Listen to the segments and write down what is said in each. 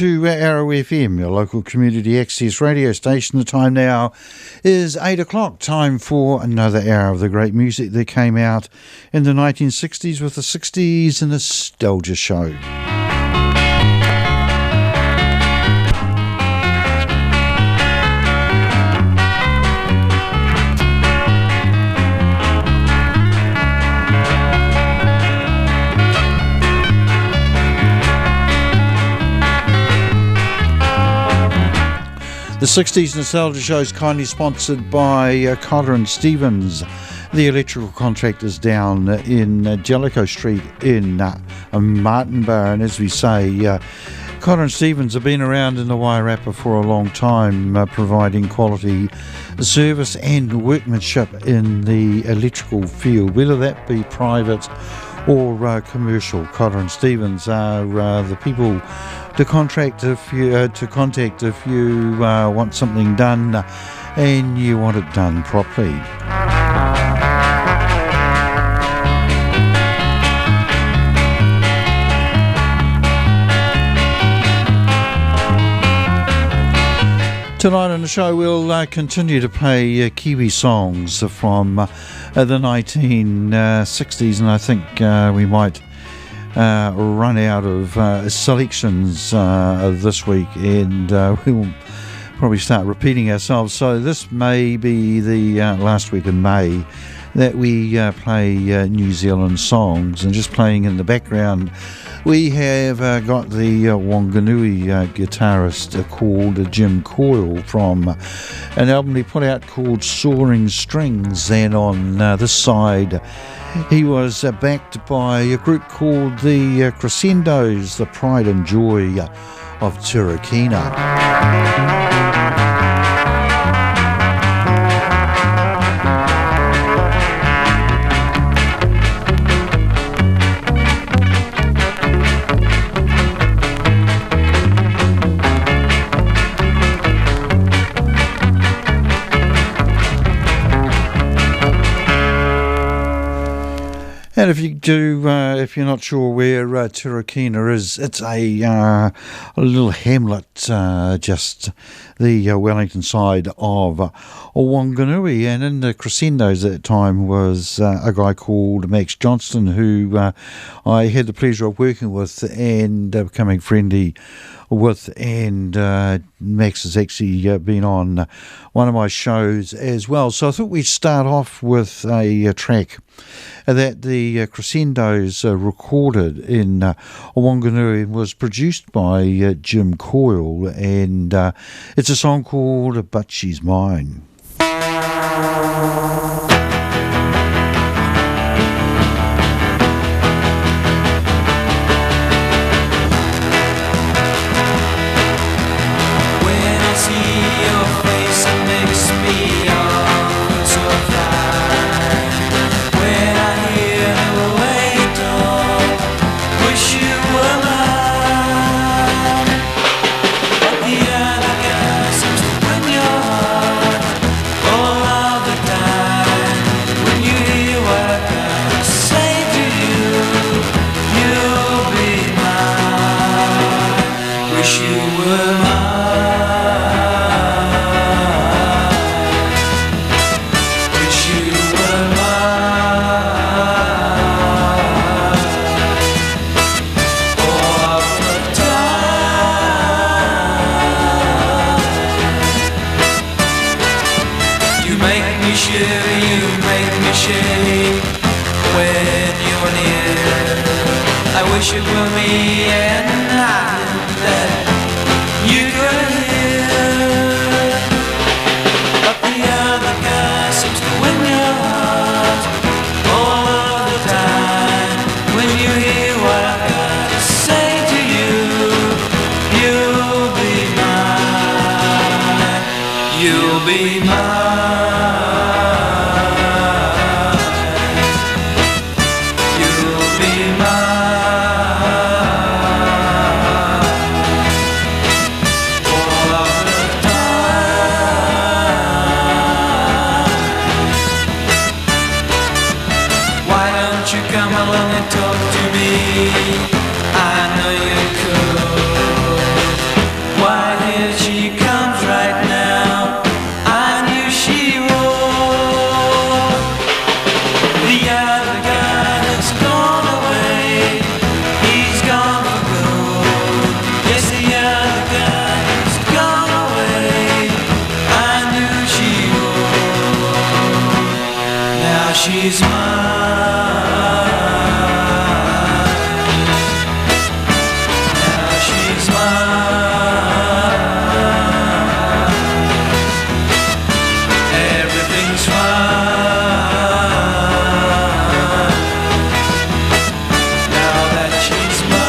to Arrow FM, your local community access radio station. The time now is 8 o'clock. Time for another hour of the great music that came out in the 1960s with the 60s Nostalgia Show. The 60s Nostalgia Show is kindly sponsored by Cotter and Stevens, the electrical contractors down in Jellicoe Street in Martinborough. And as we say, Cotter and Stevens have been around in the Wairarapa for a long time, providing quality service and workmanship in the electrical field, whether that be private or commercial. Cotter and Stevens are the people to contact if you want something done and you want it done properly. Tonight on the show we'll continue to play Kiwi songs from the 1960s, and I think we might run out of selections this week, and we'll probably start repeating ourselves. So this may be the last week in May that we play New Zealand songs, and just playing in the background we have got the Wanganui guitarist called Jim Coyle from an album he put out called Soaring Strings, and on this side he was backed by a group called the Crescendos, the pride and joy of Turakina. And if you're not sure where Turakina is, it's a little hamlet just the Wellington side of Wanganui. And in the Crescendos at the time was a guy called Max Johnston, who I had the pleasure of working with and becoming friendly with, and Max has actually been on one of my shows as well. So I thought we'd start off with a track that the Crescendos recorded in Wanganui and was produced by Jim Coyle, and it's a song called But She's Mine. Talk to me, I know you could. other guy has gone away. He's gone for good. Yes, the other guy has gone away. I knew she would. Now she's mine. Now she's mine. Everything's fine. Now that she's mine.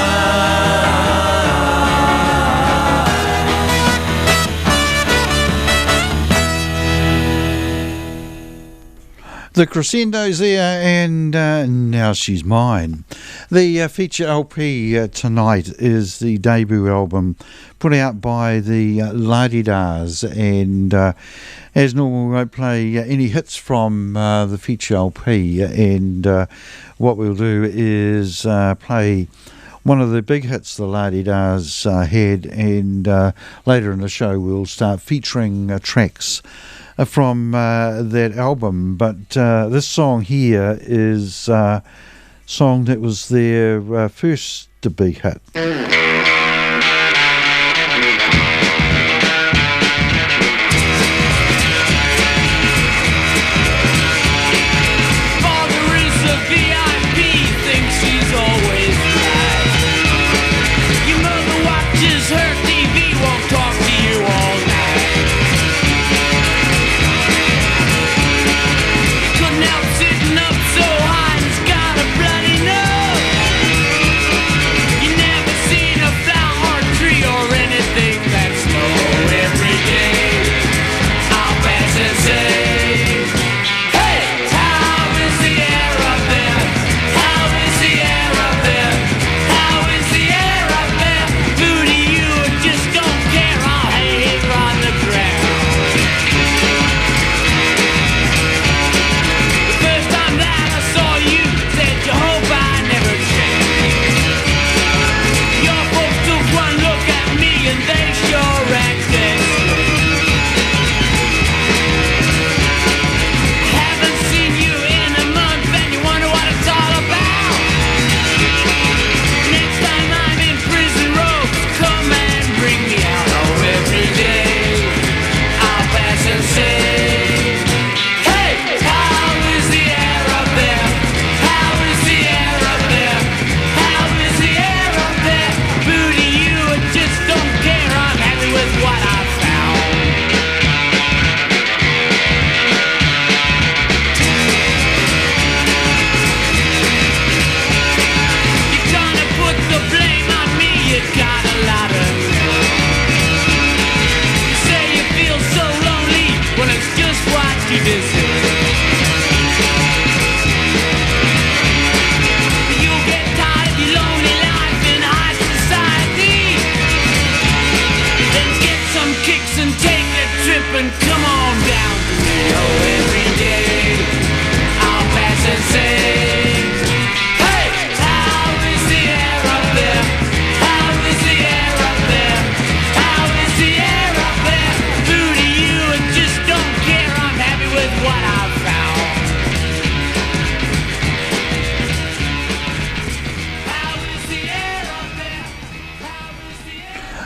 The Crescendos there, and Now She's Mine. The feature LP tonight is the debut album put out by the La-Di-Dahs, and as normal, we won't play any hits from the feature LP, and what we'll do is play one of the big hits the La-Di-Dahs had, and later in the show we'll start featuring tracks from that album. But this song here is a song that was their first big hit.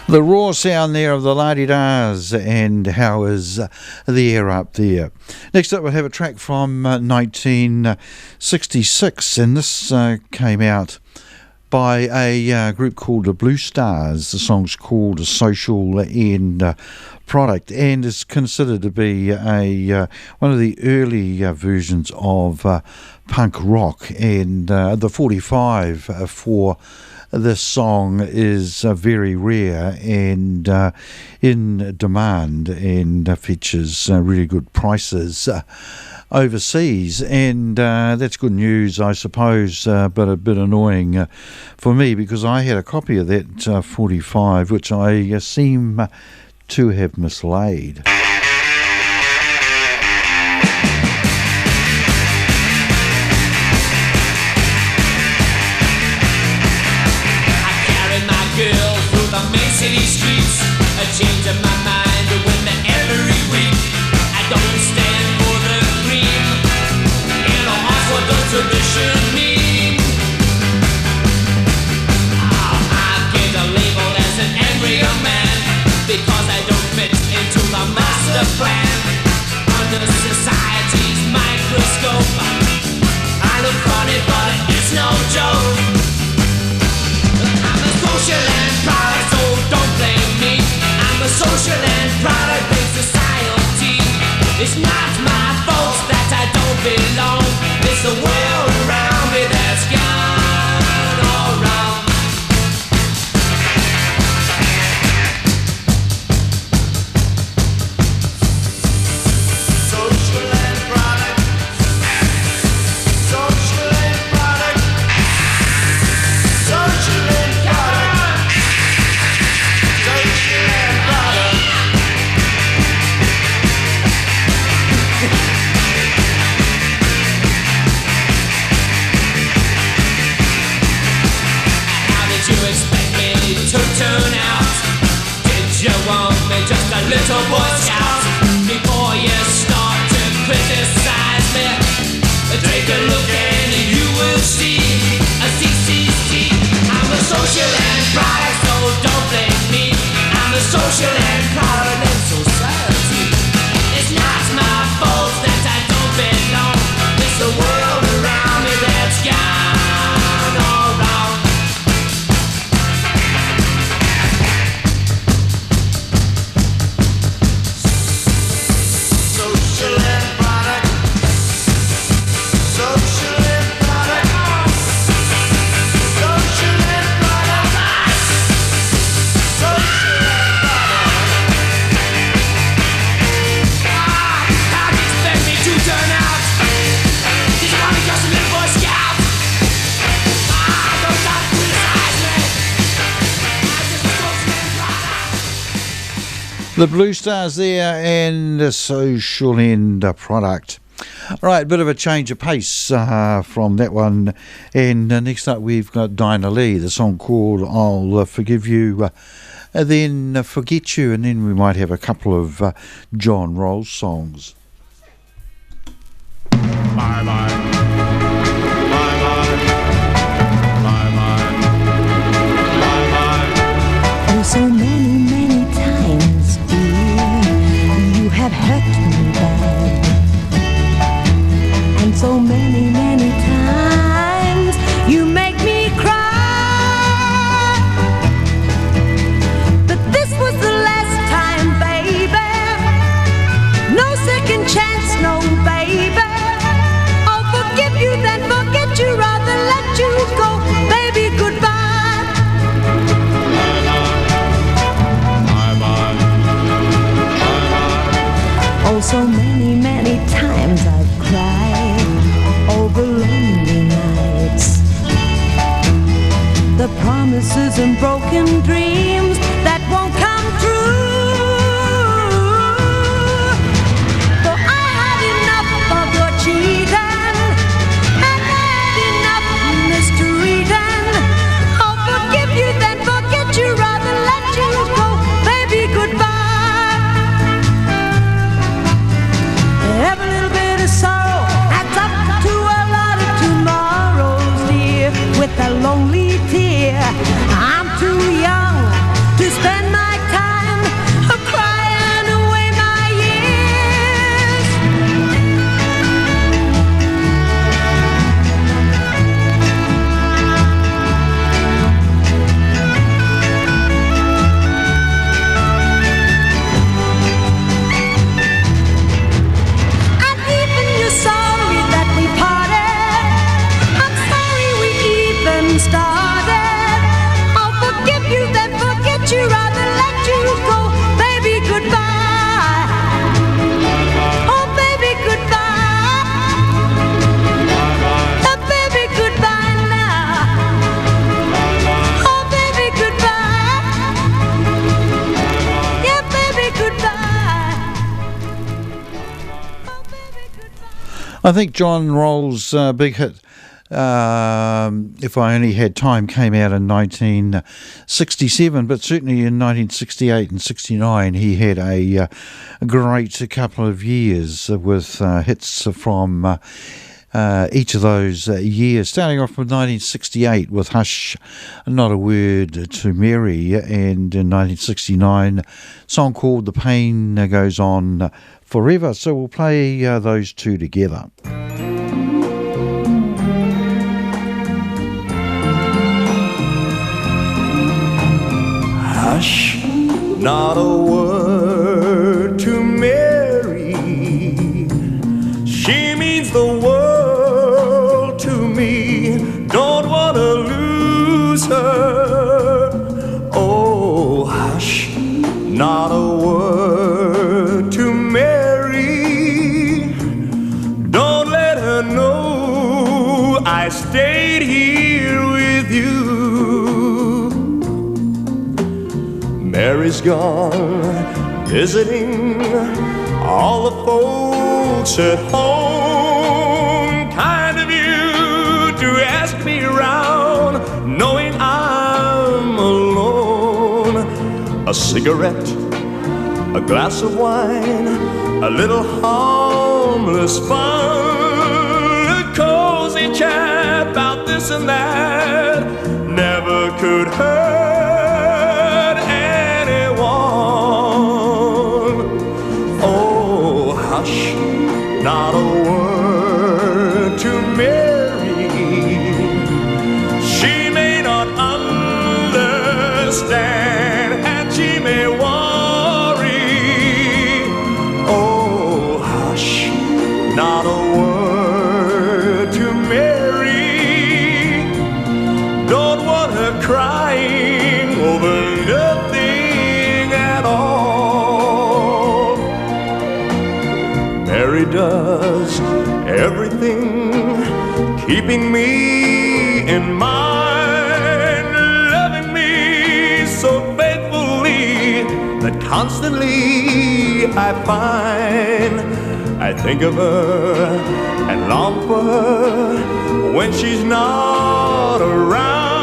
The raw sound there of the La-Di-Dahs, and how is the air up there. Next up we'll have a track from 1966, and this came out by a group called the Blue Stars. The song's called A Social End Product, and is considered to be one of the early versions of punk rock, and the 45 for this song is very rare and in demand, and features really good prices overseas, and that's good news, I suppose, but a bit annoying for me, because I had a copy of that 45 which I seem to have mislaid. City streets, a change of my mind when every week I don't stand for the cream. In a house, what don't you a social and product-based society. It's not my fault that I don't belong. It's the world around me that's gone all wrong. Social and product. Social and product. Social and product. Social and product. How did you expect me to turn out? Did you want me just a little boy scout? Before you start to criticize me, take a look and you will see a CCC. I'm a social and product, so don't blame me. I'm a social and product in society. It's not my fault that I don't belong. It's the world around me that's gone all wrong. Social and product. Social and product. Social and product. Social and product. How do you expect me to turn out? Did you want me just a little boy scout? Don't stop to criticize me. I'm just a social and product. The Blue Stars there and the Social End Product. All right, bit of a change of pace from that one. And next up we've got Dinah Lee, the song called I'll Forgive You, then Forget You, and then we might have a couple of John Rolls songs. Bye bye. Bye bye. Bye bye. Bye bye. Oh, so many, many times, dear, you have hurt me bad. And so many, many times, you make me cry. But this was the last time, baby. No second chance, no, baby. I'll forgive you, then forget you, rather let you go. Baby, goodbye. Bye bye. Bye bye. Oh, so many, many times I've cried over lonely nights. The promises and broken dreams that won't come true. For I had enough of your cheating, and I had enough mistreating. I'll forgive you, then forget you, rather let you go. Baby, goodbye. Every little bit of sorrow adds up to a lot of tomorrows, dear. With a lonely tear, I'm too young to spend my time crying away my years. And even you're sorry that we parted. I'm sorry we even started. I'll forgive you, then forget you, rather let you go. Baby, goodbye. Oh, baby, goodbye. Oh, baby, goodbye now. Oh, baby, goodbye. Yeah, baby, goodbye. Oh, baby, goodbye. I think John Rolls' big hit, If I Only Had Time, came out in 1967, but certainly in 1968 and 69 he had a great couple of years with hits from each of those years, starting off with 1968 with Hush, Not a Word to Mary, and in 1969 a song called The Pain Goes On Forever. So we'll play those two together. Hush, not a word I stayed here with you. Mary's gone visiting all the folks at home. Kind of you to ask me around, knowing I'm alone. A cigarette, a glass of wine, a little harmless fun, a cozy chat about this and that never could hurt anyone. Oh, hush, not a word to Mary. She may not understand, and she may worry. Oh, hush, not a word to Mary. Don't want her crying over nothing at all. Mary does everything, keeping me in mind, loving me so faithfully that constantly I find I think of her and long for her when she's not around.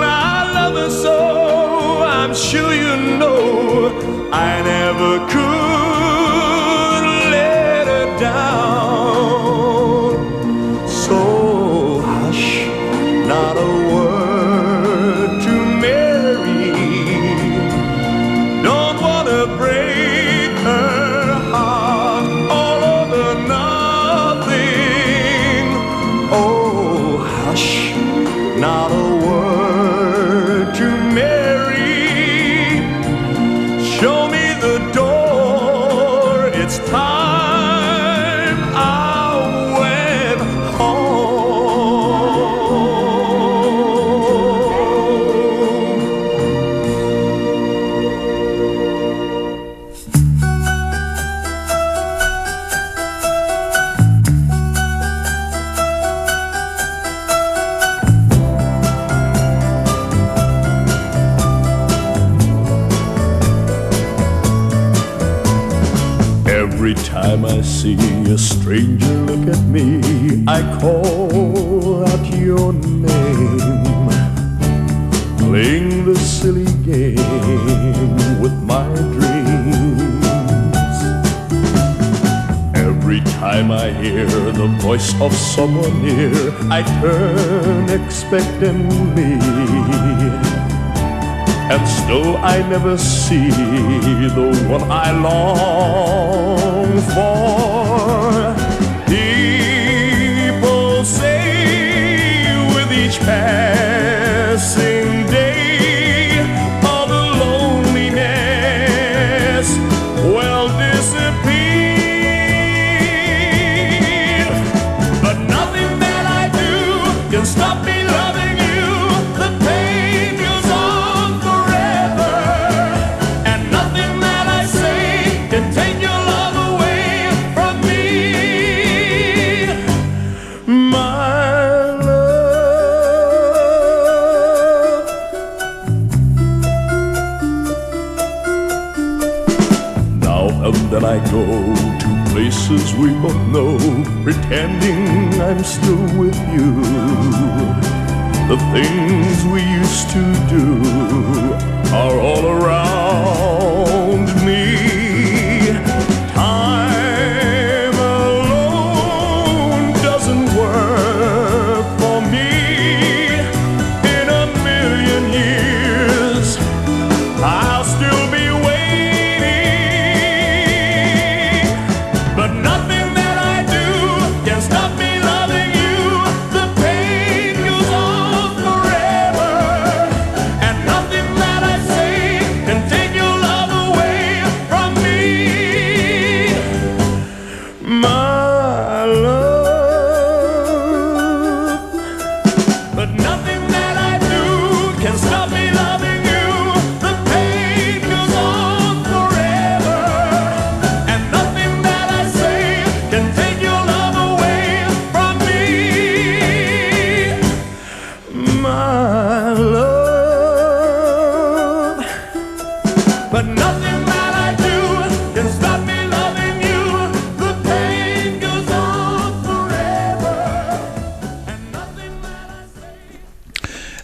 I love her so, I'm sure you know, I never could let her down. So hush, not a word to Mary. Don't wanna break her heart all over nothing. Oh, hush, not a word to Mary. Show me the door, it's time I went home. Every time I see a stranger look at me, I call out your name, playing the silly game with my dreams. Every time I hear the voice of someone near, I turn expectantly, and still I never see the one I long for. People say with each passing day, all the loneliness will disappear. But nothing that I do can stop me loving you. The pain goes on forever, and nothing that I say can take your love away from me. My love. Now and then I go to places we both know, pretending I'm still with you. The things we used to do are all around me. Time alone doesn't work for me. In a million years, I'll still be waiting. But nothing that I do can stop me loving you. The pain goes on forever, and nothing that I say can take your love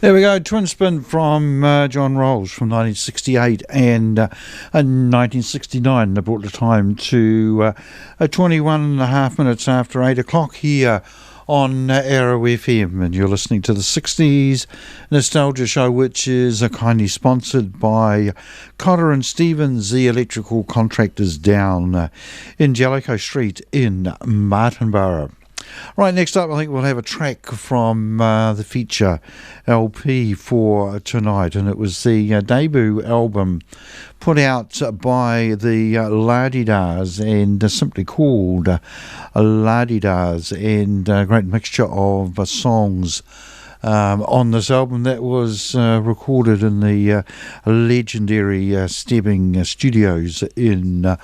There we go, twin spin from John Rolls from 1968 and 1969. They brought the time to 21 and a half minutes after 8 o'clock here on Arrow FM, and you're listening to the 60s Nostalgia Show, which is kindly sponsored by Cotter and Stevens, the electrical contractors down in Jellicoe Street in Martinborough. Right, next up I think we'll have a track from the feature LP for tonight, and it was the debut album put out by the La-Di-Dahs and simply called La-Di-Dahs, and a great mixture of songs on this album that was recorded in the legendary Stebbing Studios in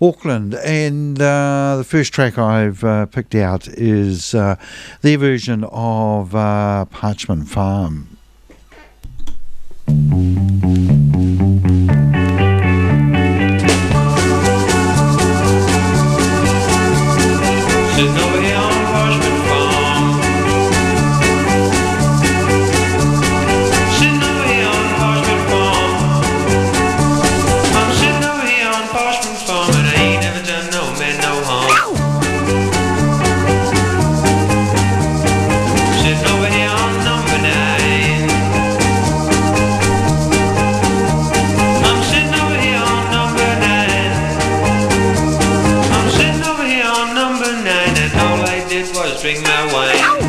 Auckland. And the first track I've picked out is their version of Parchment Farm. Sitting over here on Parchment Farm. Sitting over here on Parchment Farm. I'm sitting over here on Parchment Farm, and I ain't never done no man no harm. Sitting over here on number 9. I'm sitting over here on number 9. I'm sitting over here on number 9, and all I did was drink my wine.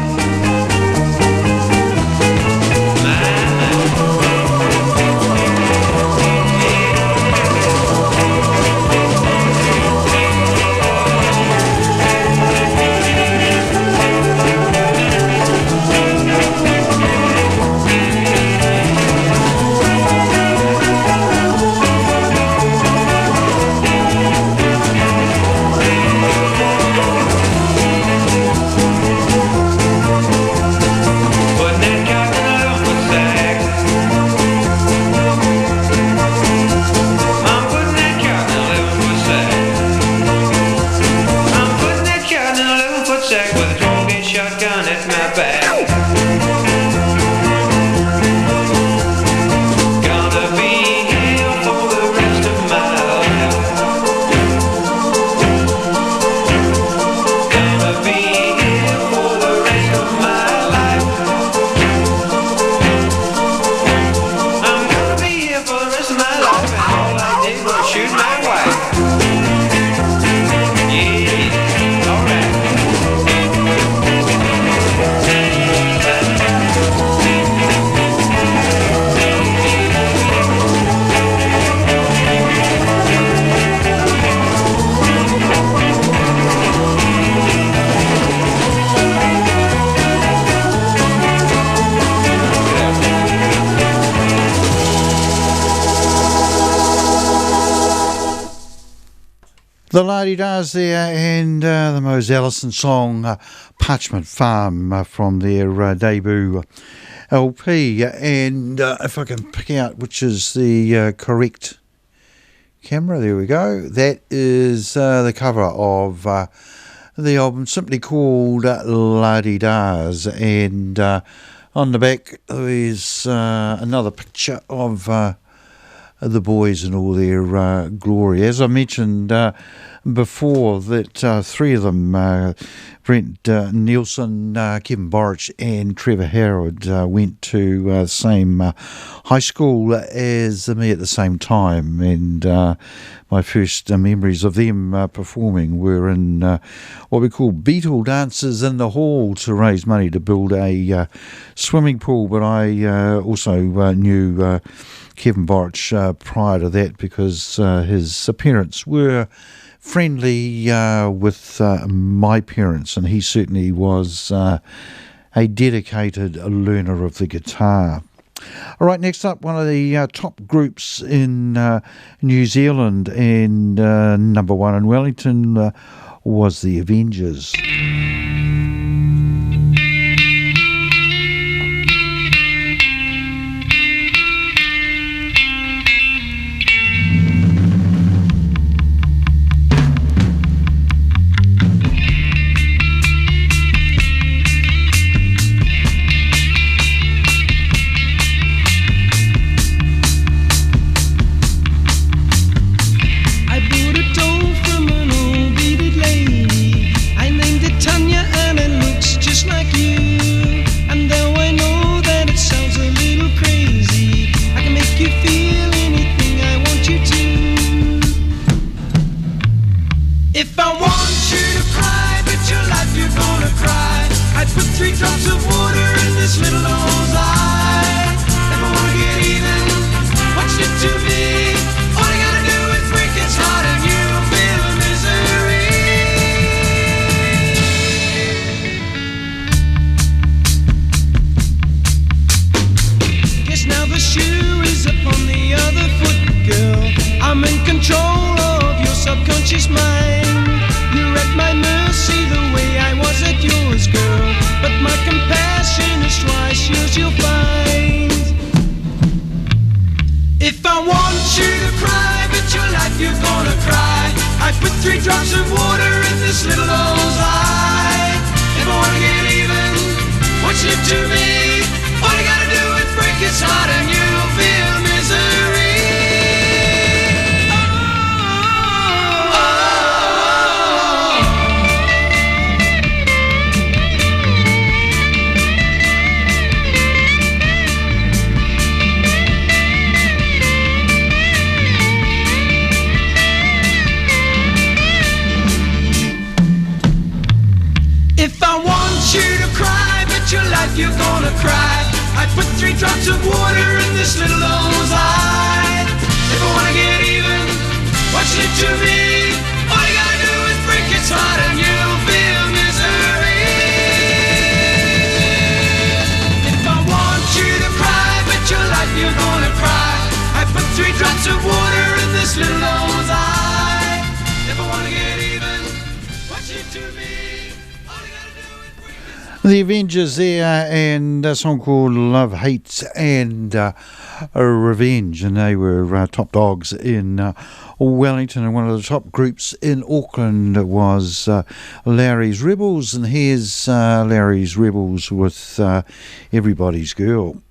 The La-Di-Dahs there, and the Mose Allison song Parchment Farm from their debut LP. And if I can pick out which is the correct camera, there we go. That is the cover of the album, simply called La-Di-Dahs. And on the back there's another picture of the boys in all their glory. As I mentioned before, that three of them, Brent Nielsen, Kevin Borich and Trevor Howard, went to the same high school as me at the same time, and my first memories of them performing were in what we call Beatle dances in the hall to raise money to build a swimming pool. But I also knew Kevin Borich prior to that, because his parents were friendly with my parents, and he certainly was a dedicated learner of the guitar. All right, next up, one of the top groups in New Zealand, and number one in Wellington was the Avengers. cause you'll find if I want you to cry, bet your life you're gonna cry. I put 3 drops of water in this little old eye. If I wanna get even, what's it to me? All you gotta do is break his heart and you'll feel misery. If I want you to cry, bet your life you're gonna cry. I put 3 drops of water in this little old eye. If I wanna get even, what's it to me? All you gotta do is break its heart and you'll feel misery. If I want you to cry, bet your life you're gonna cry. I put 3 drops of water in this little old eye. If I wanna get even, what's it to me? The Avengers there, and a song called Love, Hate and Revenge, and they were top dogs in Wellington, and one of the top groups in Auckland was Larry's Rebels, and here's Larry's Rebels with Everybody's Girl.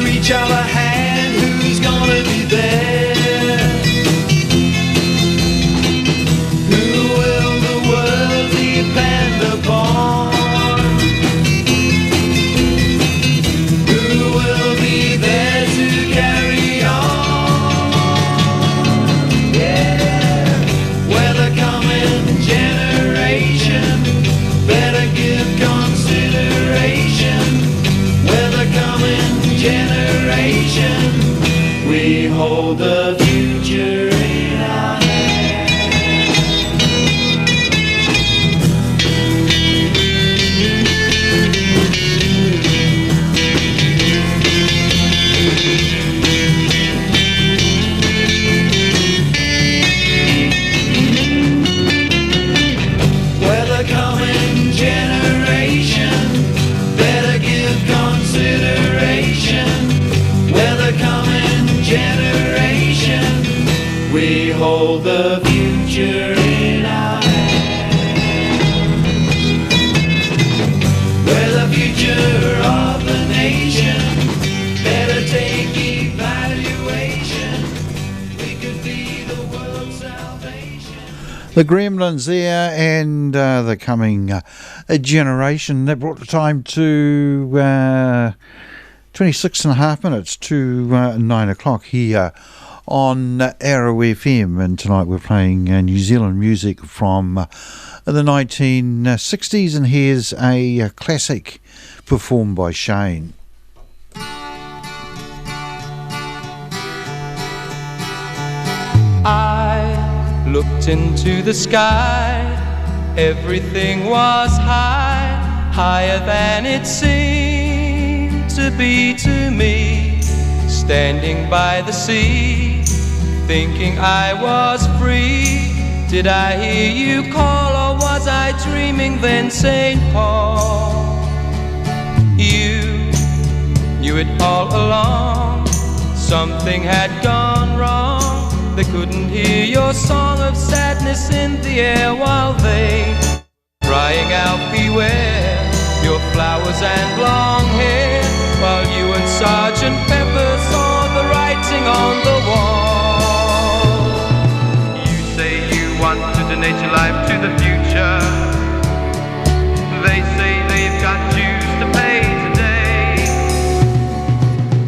Reach out a hand, who's gonna be there? hold the future in our hands. We're the future of the nation. Better take evaluation. We could be the world's salvation. The Gremlins there, and the coming generation. That brought the time to 26 and a half minutes to 9 o'clock here on Arrow FM. And tonight we're playing New Zealand music from the 1960s. And here's a classic performed by Shane. I looked into the sky. Everything was high, higher than it seemed to be to me. Standing by the sea, thinking I was free. Did I hear you call, or was I dreaming then, St. Paul? You knew it all along. Something had gone wrong. They couldn't hear your song of sadness in the air while they crying out, beware your flowers and long hair. While you and Sergeant Pepper saw the writing on the wall. You say you want to donate your life to the future. They say they've got dues to pay today.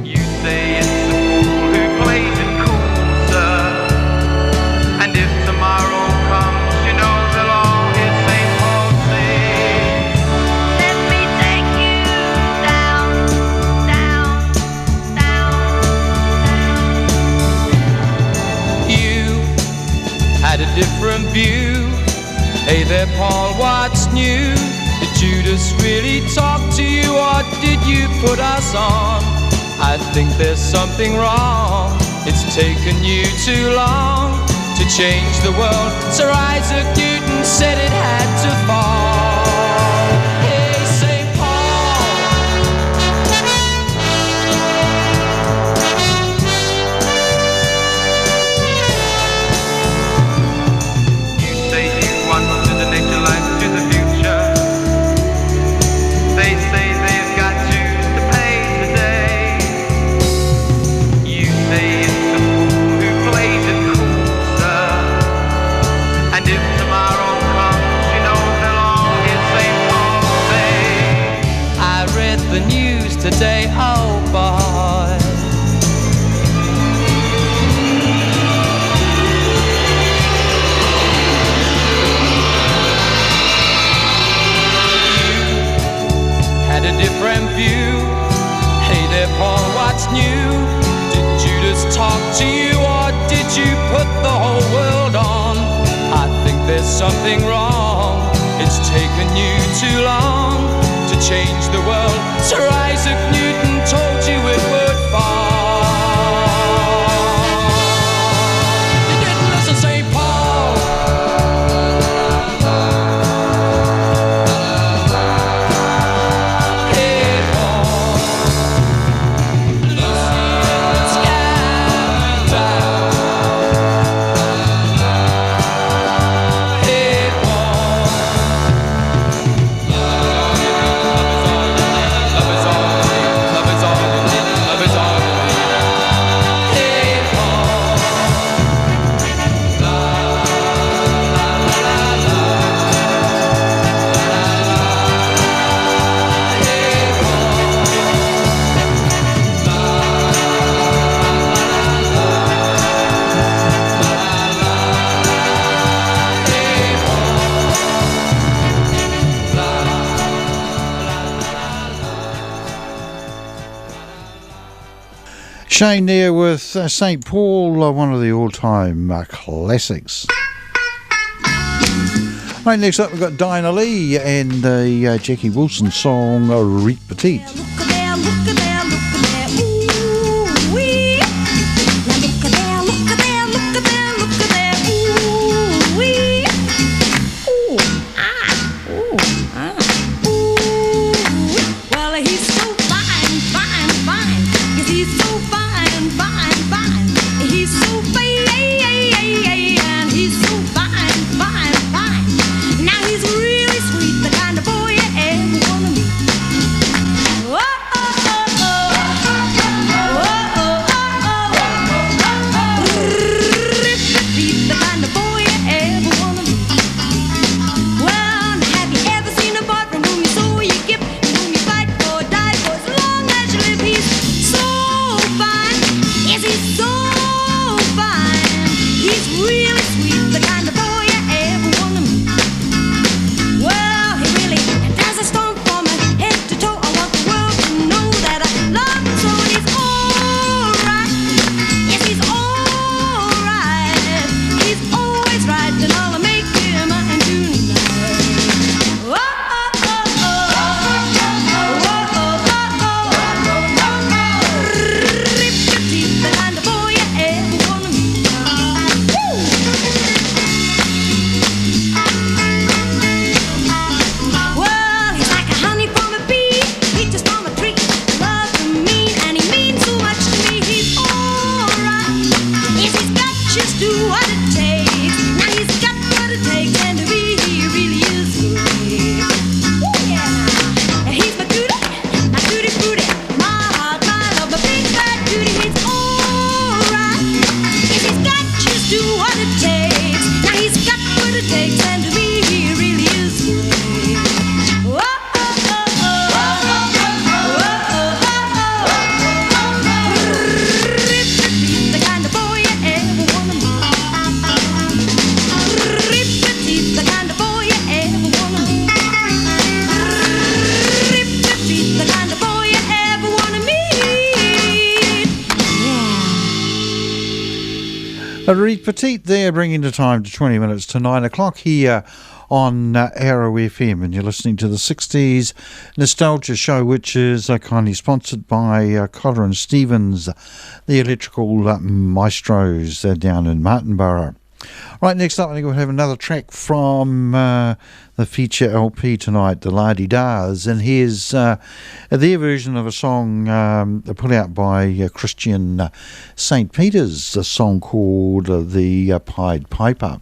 You say it's the fool who plays it cool, sir. And if tomorrow comes, you know they'll all hear St. Paul sing. Let me take you down, down, down, down. You had a different view. Hey there, Paul, what's new? Did Judas really talk to you, or did you put us on? I think there's something wrong. It's taken you too long to change the world. Sir Isaac Newton said it had to fall. Hey, St. Paul. You say you want to donate your life to the future. They say they've got dues to pay today. You say it's the fool who plays it cool, sir. And if tomorrow comes, you know they'll all hear St. Paul say. I read the news today, oh boy. Had a different view. Hey there, Paul, what's new? Did Judas talk to you, or did you put the whole world on? I think there's something wrong. It's taken you too long to change the world. Sir Isaac Newton told you it would fall. You didn't listen, St. Paul. Hey, Paul. Lucy in the sky. Hey, Paul. Love is all you need. Love is all you need. Love is all you need. Hey, Paul. La la la la la. Hey, Paul. Shane there with St. Paul, one of the all-time classics. Right, next up we've got Dinah Lee and the Jackie Wilson song Reet Petite. Look there, look there, look there, ooh wee. Now look there, look there, look there, look there, ooh wee. Ooh ah, ooh ah, ooh. Well, he's so fine, fine, fine. Yes, he's so fine, fine, fine. He's so fine. what it takes. Now he's got what it takes, and to me he really is great. Oh, oh, oh, oh, oh, Rip-a-teeth, the kind of boy you ever wanna meet. Rip-a-teeth, the kind of boy you ever wanna meet. Rip-a-teeth, the kind of boy you ever wanna meet. Yeah. Reed Petite there, bringing the time to 20 minutes to 9 o'clock here on Arrow FM, and you're listening to the 60s Nostalgia Show, which is kindly sponsored by Cotter and Stevens, the electrical maestros down in Martinborough. Right, next up I think we'll have another track from the feature LP tonight, the La-Di-Dahs, and here's their version of a song put out by Christian St. Peter's, a song called The Pied Piper.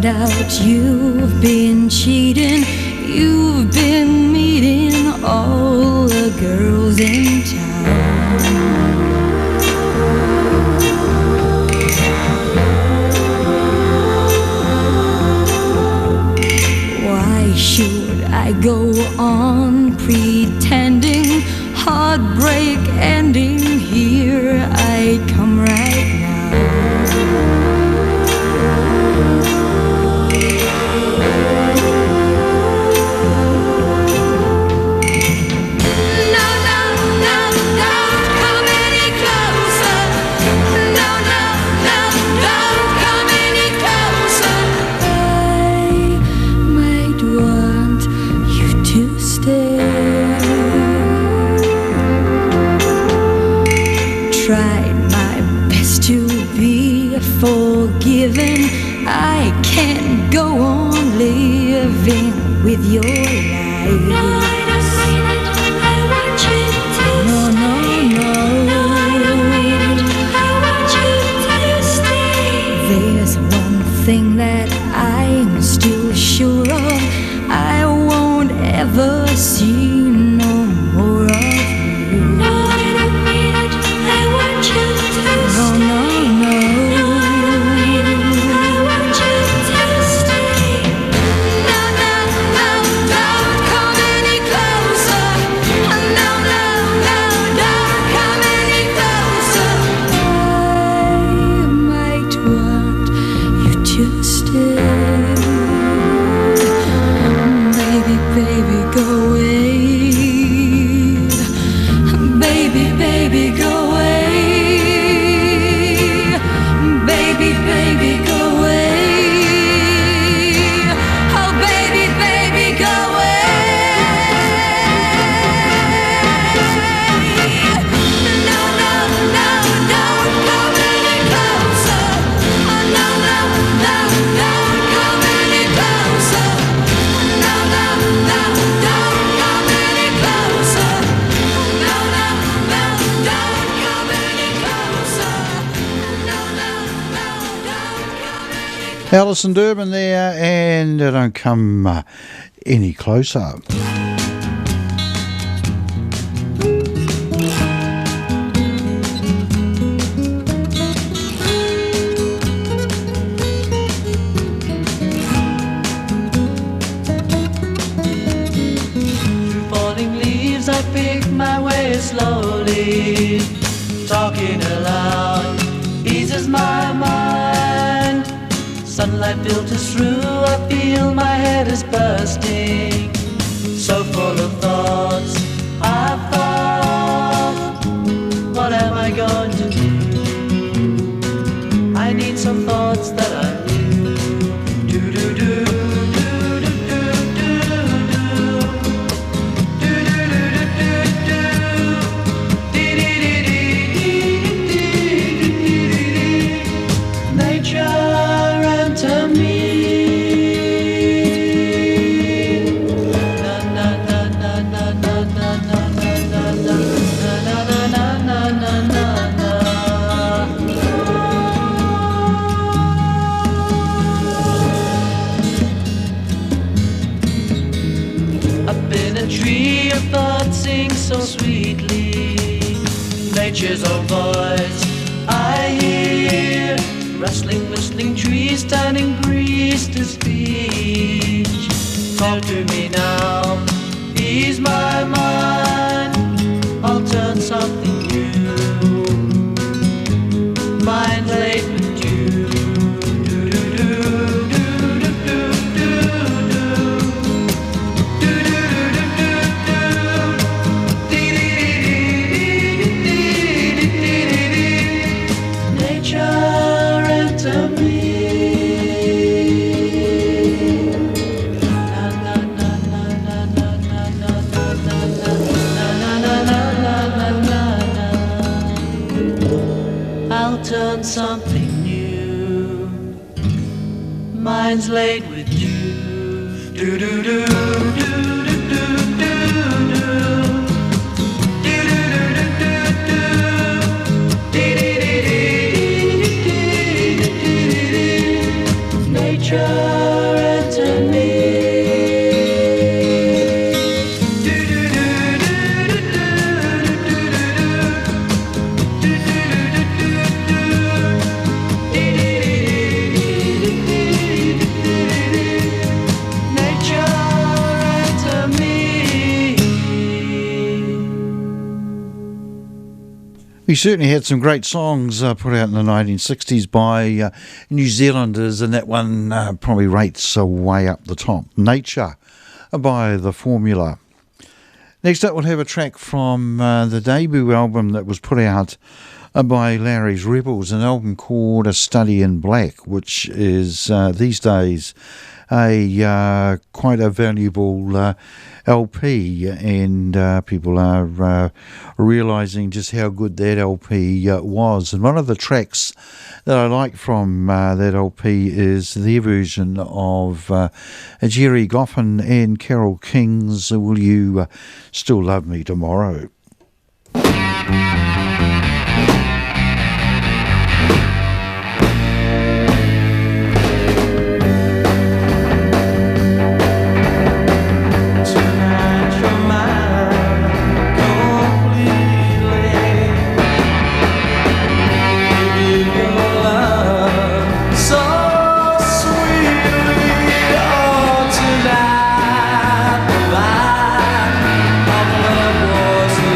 Out, you've been cheating, you've been meeting all the girls in town. Why should I go on pretending? Heartbreak ending, here I come right now. Forgiven, I can't go on living with your life. No, I don't mean it, I want you to stay. No, I don't mean it, I want you to stay. There's one thing that I'm still sure Alison Durbin there, and don't come any closer. Through falling leaves I pick my way slowly. Talking aloud eases my mind. Sunlight filters through, I feel my head is bursting. So full of thoughts, I thought, what am I going to do? I need some thoughts that I knew. Do do do. So sweetly, nature's own voice I hear, rustling, whistling trees, turning breeze to speech. Talk to me now, ease my mind, I'll turn something new. Mind laid with you. Turn something new. Mine's laid with you. Do do do do do do do do. Nature enter me. We certainly had some great songs put out in the 1960s by New Zealanders, and that one probably rates way up the top. Nature by The Formula. Next up, we'll have a track from the debut album that was put out by Larry's Rebels, an album called A Study in Black, which is these days a quite a valuable LP, and people are realising just how good that LP was. And one of the tracks that I like from that LP is their version of Jerry Goffin and Carole King's Will You Still Love Me Tomorrow? Was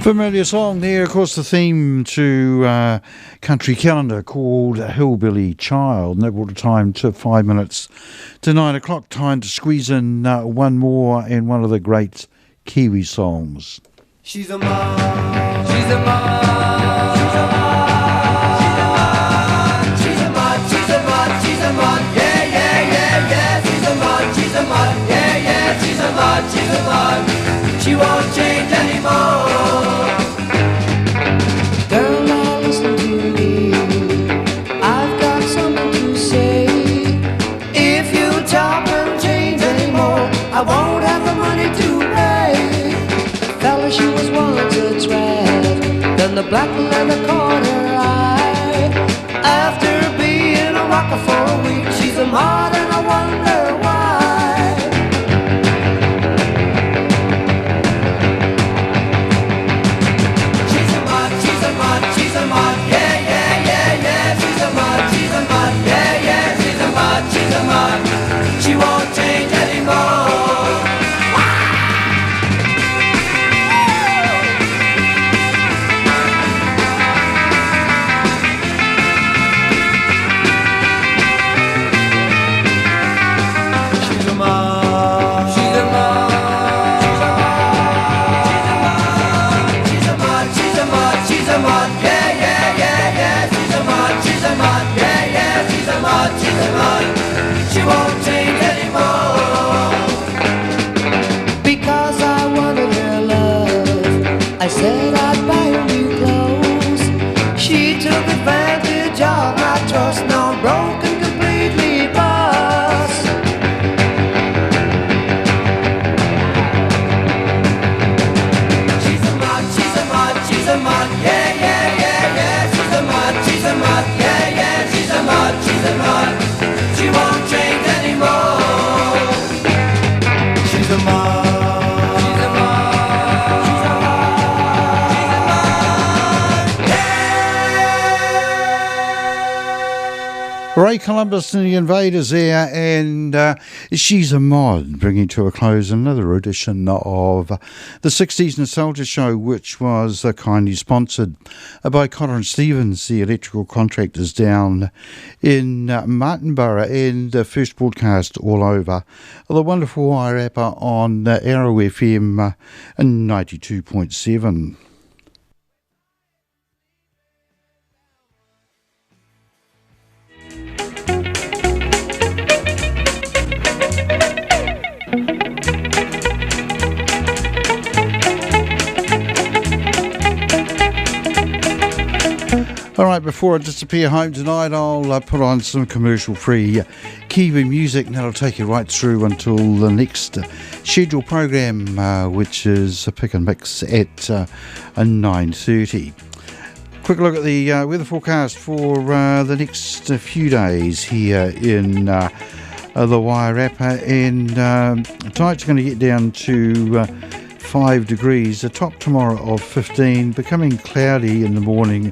Familiar song there, of course, the theme to Country Calendar called Hillbilly Child. And that brought the time to 5 minutes to 9 o'clock. Time to squeeze in one more and one of the great Kiwi songs. She's a mud, she's a mud, she's a mud, she's a mud, she's a mud, she's a mud, yeah, yeah, yeah, yeah, she's a mud, yeah, yeah, she's a mud, she won't change anymore. Girl, now listen to me. I've got something to say. If you chop and change anymore, I won't have the money to pay. Fella, she was once a trap, then the black leather caught her eye. After being a rocker for a week, she's a mod and I wonder why. She's a mod, she's a mod, she's a mod, yeah, yeah, yeah, yeah. She's a mod, yeah, yeah, she's a mod. She won't change anymore. She won't change anymore. Because I wanted her love, I said I'd buy her new clothes. She took advantage of my trust. Now I'm broken, completely bust. She's a mod, she's a mod, she's a mod, yeah, yeah, yeah, yeah. She's a mod, yeah, yeah, she's a mod. She won't change anymore. She's a mod. She's a mod. She's a mod. She's a mod. Yeah. Ray Columbus and the Invaders there, and She's a Mod, bringing to a close another edition of the 60s Nostalgia Show, which was kindly sponsored by Connor and Stevens, the electrical contractors down in Martinborough, and first broadcast all over the wonderful Wairarapa on Arrow FM 92.7. All right, before I disappear home tonight, I'll put on some commercial-free Kiwi music, and that'll take you right through until the next scheduled program, which is a pick and mix at 9:30. Quick look at the weather forecast for the next few days here in the Wairarapa, and tonight's going to get down to 5 degrees, a top tomorrow of 15, becoming cloudy in the morning,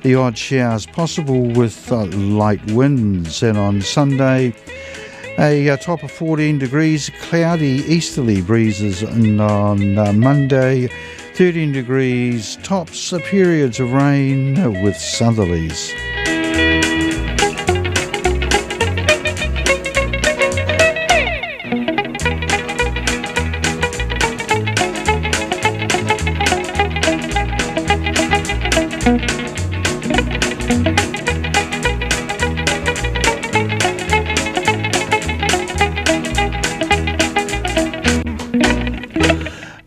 the odd showers possible with light winds, and on Sunday a top of 14 degrees, cloudy easterly breezes, and on Monday 13 degrees, tops periods of rain with southerlies.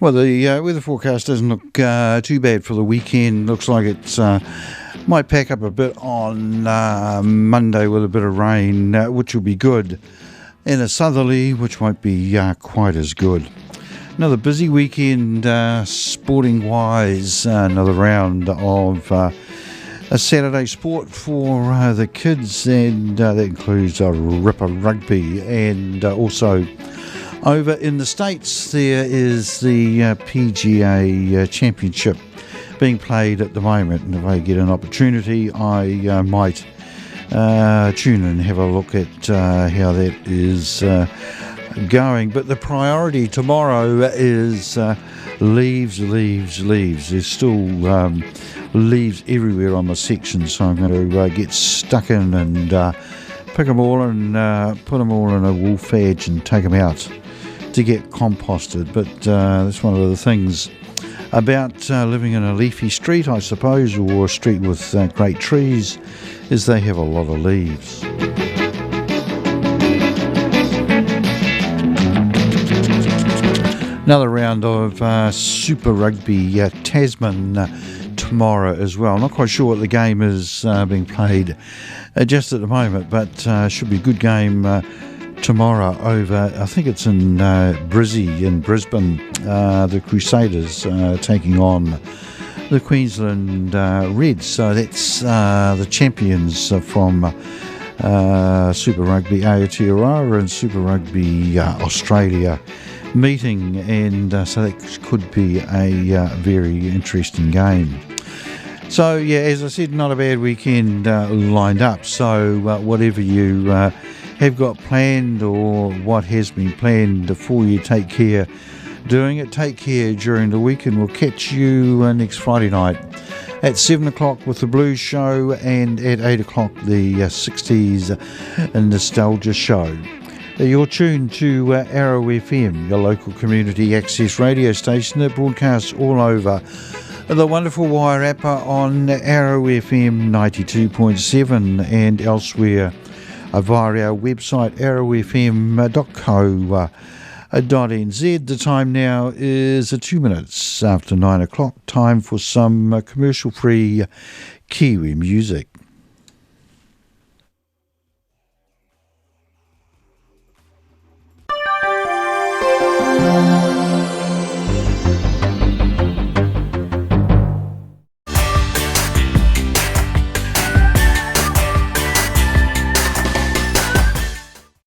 Well, the weather forecast doesn't look too bad for the weekend. Looks like it might pack up a bit on Monday with a bit of rain, which will be good, and a southerly, which won't be quite as good. Another busy weekend sporting-wise, another round of a Saturday sport for the kids, and that includes Ripper Rugby, and also over in the States there is the PGA Championship being played at the moment, and if I get an opportunity I might tune in and have a look at how that is going. But the priority tomorrow is leaves. There's still leaves everywhere on the section, so I'm going to get stuck in and pick them all and put them all in a wool fadge and take them out to get composted. But that's one of the things about living in a leafy street, I suppose, or a street with great trees, is they have a lot of leaves. Another round of Super Rugby Tasman tomorrow as well. Not quite sure what the game is being played just at the moment, but should be a good game tomorrow over, I think it's in Brisbane, the Crusaders taking on the Queensland Reds. So that's the champions from Super Rugby Aotearoa and Super Rugby Australia meeting, and so that could be a very interesting game. So yeah, as I said, not a bad weekend lined up. So whatever you have got planned or what has been planned for you, take care doing it. Take care during the week, and we'll catch you next Friday night at 7 o'clock with the Blues Show, and at 8 o'clock the 60s Nostalgia Show. You're tuned to Arrow FM, your local community access radio station that broadcasts all over the wonderful Wairarapa on Arrow FM 92.7 and elsewhere via our website arrowfm.co.nz. The time now is 2 minutes after 9 o'clock. Time for some commercial-free Kiwi music.